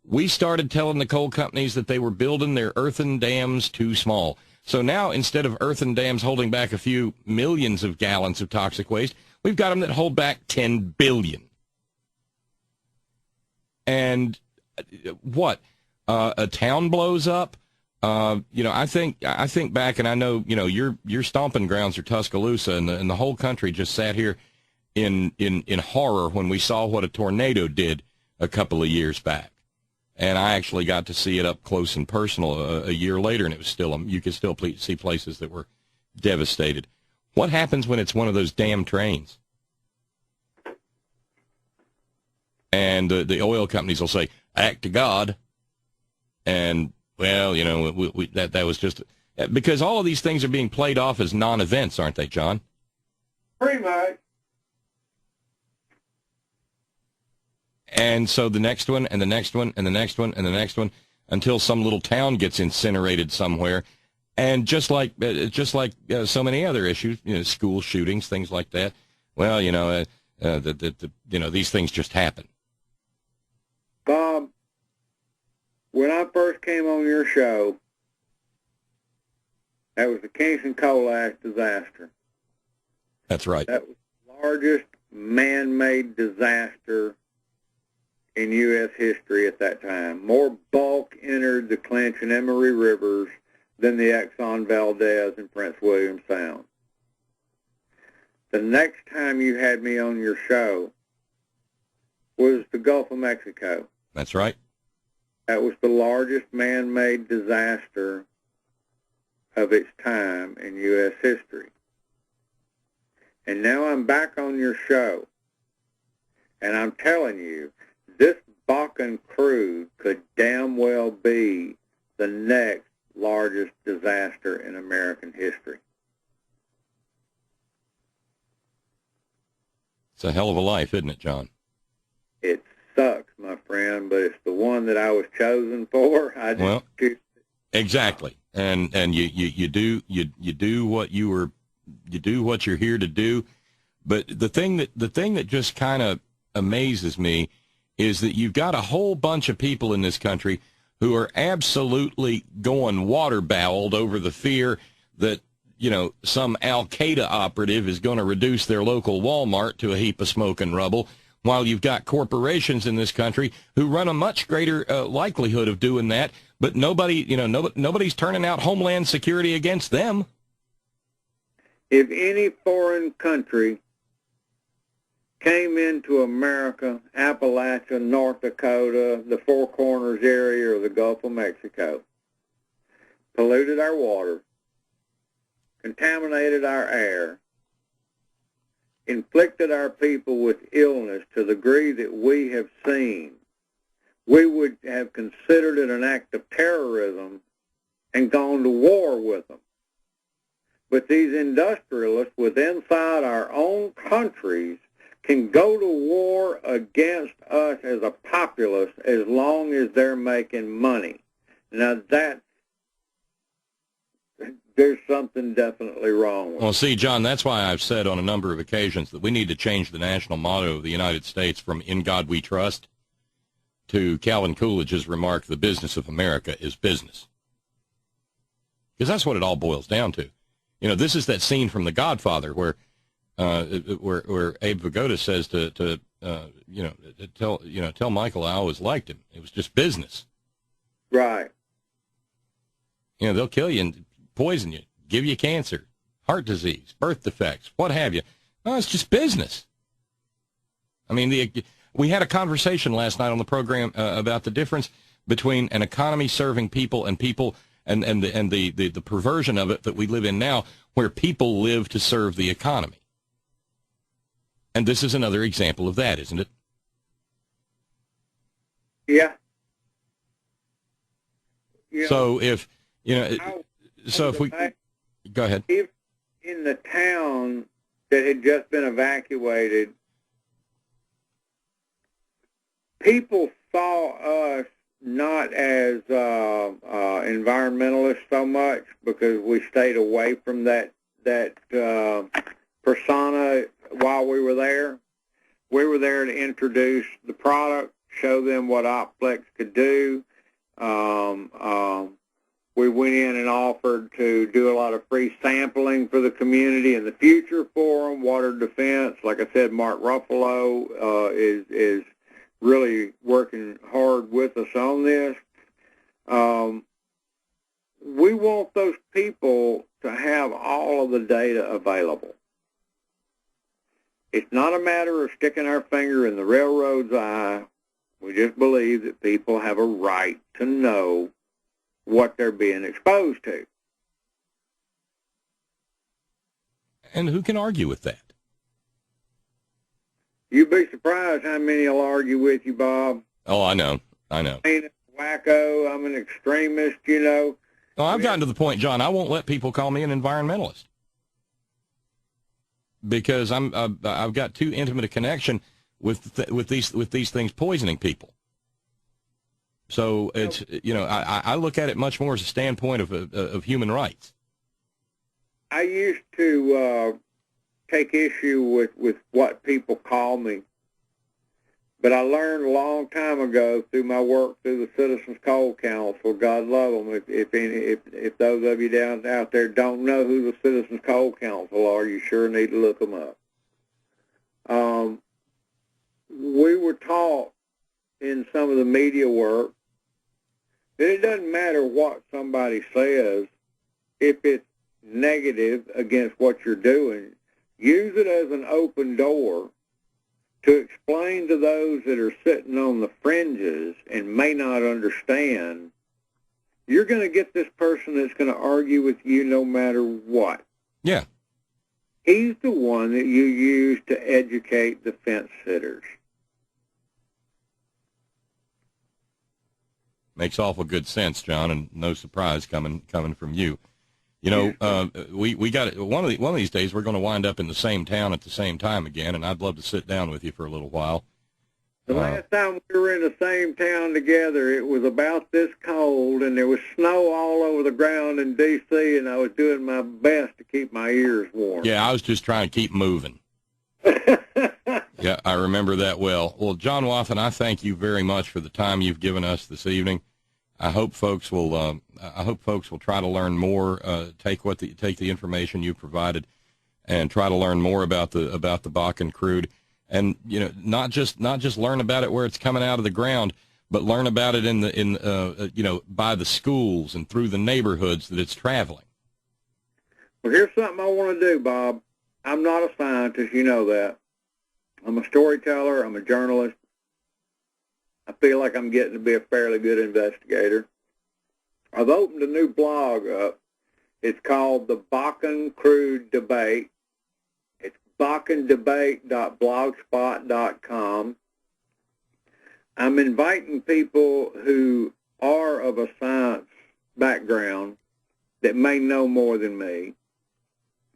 Speaker 1: We started telling the coal companies that they were building their earthen dams too small. So now, instead of earthen dams holding back a few millions of gallons of toxic waste, we've got them that hold back 10 billion. And what? A town blows up? I think back, and I know, your stomping grounds are Tuscaloosa, and the whole country just sat here in horror when we saw what a tornado did a couple of years back. And I actually got to see it up close and personal a year later, and it was still, you could still see places that were devastated. What happens when it's one of those damn trains? And the oil companies will say, act to God. And, well, that was just, because all of these things are being played off as non-events, aren't they, John?
Speaker 3: Pretty much.
Speaker 1: And so the next one, and the next one, and the next one, and the next one, until some little town gets incinerated somewhere. And just like so many other issues, school shootings, things like that. Well, these things just happen.
Speaker 3: Bob, when I first came on your show, that was the Kingston coal ash disaster.
Speaker 1: That's right.
Speaker 3: That was the largest man-made disaster in U.S. history at that time. More bulk entered the Clinch and Emery rivers than the Exxon Valdez and Prince William Sound. The next time you had me on your show was the Gulf of Mexico.
Speaker 1: That's right.
Speaker 3: That was the largest man-made disaster of its time in U.S. history. And now I'm back on your show, and I'm telling you, this Bakken Crude could damn well be the next largest disaster in American history.
Speaker 1: It's a hell of a life, isn't it, John?
Speaker 3: It sucks, my friend, but it's the one that I was chosen for.
Speaker 1: Exactly. And you do what you're here to do. But the thing that just kind of amazes me is that you've got a whole bunch of people in this country who are absolutely going water-bowled over the fear that, some Al-Qaeda operative is going to reduce their local Walmart to a heap of smoke and rubble, while you've got corporations in this country who run a much greater likelihood of doing that, but nobody's turning out Homeland Security against them.
Speaker 3: If any foreign country came into America, Appalachia, North Dakota, the Four Corners area, or the Gulf of Mexico, polluted our water, contaminated our air, inflicted our people with illness to the degree that we have seen, we would have considered it an act of terrorism and gone to war with them. But these industrialists within inside our own countries can go to war against us as a populace as long as they're making money. Now there's something definitely wrong with it.
Speaker 1: Well, see, John, that's why I've said on a number of occasions that we need to change the national motto of the United States from "In God We Trust" to Calvin Coolidge's remark, "The business of America is business." Because that's what it all boils down to. You know, this is that scene from The Godfather where Abe Vigoda says to tell Michael I always liked him. It was just business.
Speaker 3: Right.
Speaker 1: You know, they'll kill you and poison you, give you cancer, heart disease, birth defects, what have you. No, it's just business. I mean, we had a conversation last night on the program about the difference between an economy serving people and people and the perversion of it that we live in now, where people live to serve the economy. And this is another example of that, isn't it?
Speaker 3: Yeah.
Speaker 1: So if, you know, so if we, go ahead.
Speaker 3: If in the town that had just been evacuated, people saw us not as environmentalists so much because we stayed away from that persona while we were there. We were there to introduce the product, show them what Opflex could do. We went in and offered to do a lot of free sampling for the community in the future for them. Water Defense, like I said, Mark Ruffalo is really working hard with us on this. We want those people to have all of the data available. It's not a matter of sticking our finger in the railroad's eye. We just believe that people have a right to know what they're being exposed to.
Speaker 1: And who can argue with that?
Speaker 3: You'd be surprised how many will argue with you, Bob.
Speaker 1: Oh, I know. I'm a
Speaker 3: wacko. I'm an extremist, you know.
Speaker 1: Well, I've gotten to the point, John, I won't let people call me an environmentalist because I've got too intimate a connection with these things poisoning people. So it's, you know, I look at it much more as a standpoint of human rights.
Speaker 3: I used to take issue with what people call me, but I learned a long time ago through my work through the Citizens Coal Council. God love them. If those of you out there don't know who the Citizens Coal Council are, you sure need to look them up. We were taught in some of the media work that it doesn't matter what somebody says if it's negative against what you're doing. Use it as an open door to explain to those that are sitting on the fringes and may not understand. You're going to get this person that's going to argue with you no matter what.
Speaker 1: Yeah.
Speaker 3: He's the one that you use to educate the fence sitters.
Speaker 1: Makes awful good sense, John, and no surprise coming from you. You know, we got one of these days we're going to wind up in the same town at the same time again, and I'd love to sit down with you for a little while.
Speaker 3: The last time we were in the same town together, it was about this cold, and there was snow all over the ground in D.C., and I was doing my best to keep my ears warm.
Speaker 1: Yeah, I was just trying to keep moving. Yeah, I remember that well. Well, John Wathen, I thank you very much for the time you've given us this evening. I hope folks will try to learn more. Take the information you provided, and try to learn more about the Bakken crude, and you know, not just learn about it where it's coming out of the ground, but learn about it by the schools and through the neighborhoods that it's traveling.
Speaker 3: Well, here's something I want to do, Bob. I'm not a scientist, you know that. I'm a storyteller. I'm a journalist. I feel like I'm getting to be a fairly good investigator. I've opened a new blog up. It's called the Bakken Crude Debate. It's bakkendebate.blogspot.com. I'm inviting people who are of a science background that may know more than me.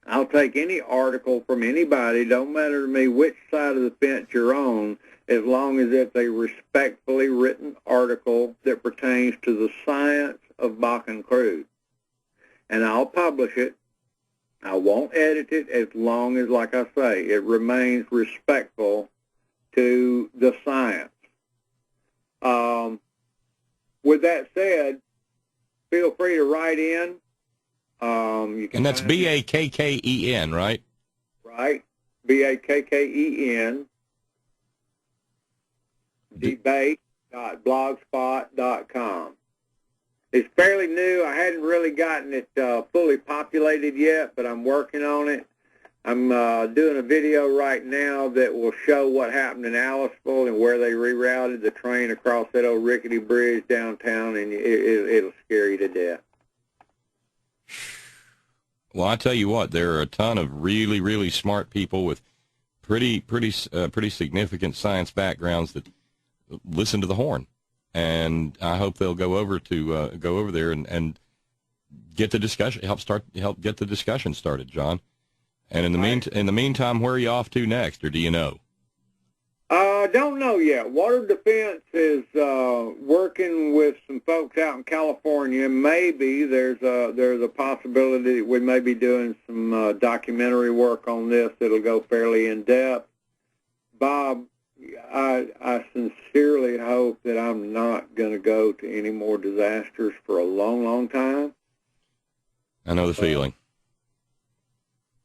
Speaker 3: I'll take any article from anybody, don't matter to me which side of the fence you're on, as long as it's a respectfully written article that pertains to the science of Bakken crude. and I'll publish it. I won't edit it as long as, like I say, it remains respectful to the science. With that said, feel free to write in. You can
Speaker 1: and that's Bakken, right?
Speaker 3: Right. Bakken. Debate.blogspot.com. It's fairly new. I hadn't really gotten it fully populated yet, but I'm working on it. I'm doing a video right now that will show what happened in Aliceville and where they rerouted the train across that old rickety bridge downtown, and it'll scare you to death.
Speaker 1: Well, I tell you what, there are a ton of really, really smart people with pretty significant science backgrounds that listen to the horn, and I hope they'll go over there and get the discussion, help get the discussion started, John. And in the meantime, where are you off to next, or do you know?
Speaker 3: Don't know yet. Water Defense is working with some folks out in California. Maybe there's a possibility that we may be doing some documentary work on this that'll go fairly in depth. Bob, I sincerely hope that I'm not going to go to any more disasters for a long, long time.
Speaker 1: I know the feeling.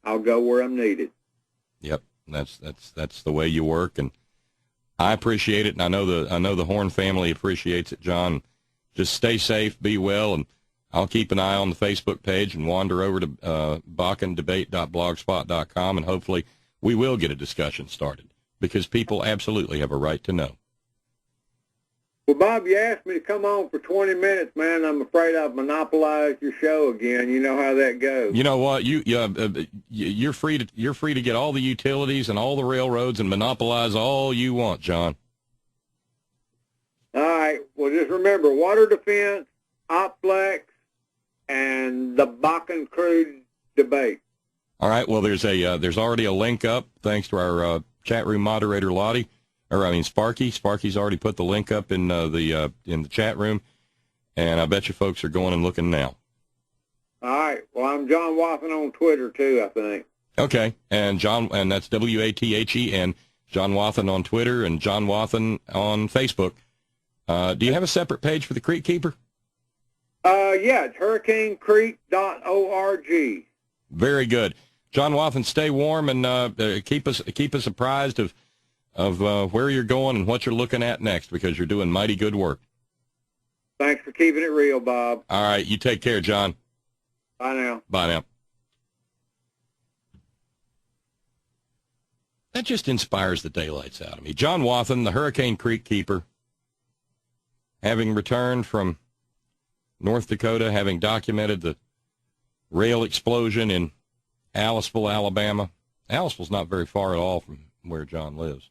Speaker 3: I'll go where I'm needed.
Speaker 1: Yep, that's the way you work, and I appreciate it, and I know the Horn family appreciates it, John. Just stay safe, be well, and I'll keep an eye on the Facebook page and wander over to bakkendebate.blogspot.com, and hopefully we will get a discussion started, because people absolutely have a right to know.
Speaker 3: Well, Bob, you asked me to come on for 20 minutes, man. I'm afraid I've monopolized your show again. You know how that goes.
Speaker 1: You know what? You're free to get all the utilities and all the railroads and monopolize all you want, John.
Speaker 3: All right. Well, just remember, Water Defense, Opflex, and the Bakken Crude debate.
Speaker 1: All right. Well, there's already a link up, thanks to our chat room moderator, Sparky. Sparky's already put the link up in the chat room, and I bet you folks are going and looking now.
Speaker 3: All right. Well, I'm John Wathen on Twitter too, I think.
Speaker 1: Okay, and that's Wathen, John Wathen on Twitter, and John Wathen on Facebook. Do you have a separate page for the Creek Keeper?
Speaker 3: Yeah, it's hurricanecreek.org.
Speaker 1: Very good, John Wathen. Stay warm and keep us apprised of where you're going and what you're looking at next, because you're doing mighty good work.
Speaker 3: Thanks for keeping it real, Bob.
Speaker 1: All right, you take care, John.
Speaker 3: Bye now.
Speaker 1: Bye now. That just inspires the daylights out of me. John Wathen, the Hurricane Creek Keeper, having returned from North Dakota, having documented the rail explosion in Aliceville, Alabama. Aliceville's not very far at all from where John lives.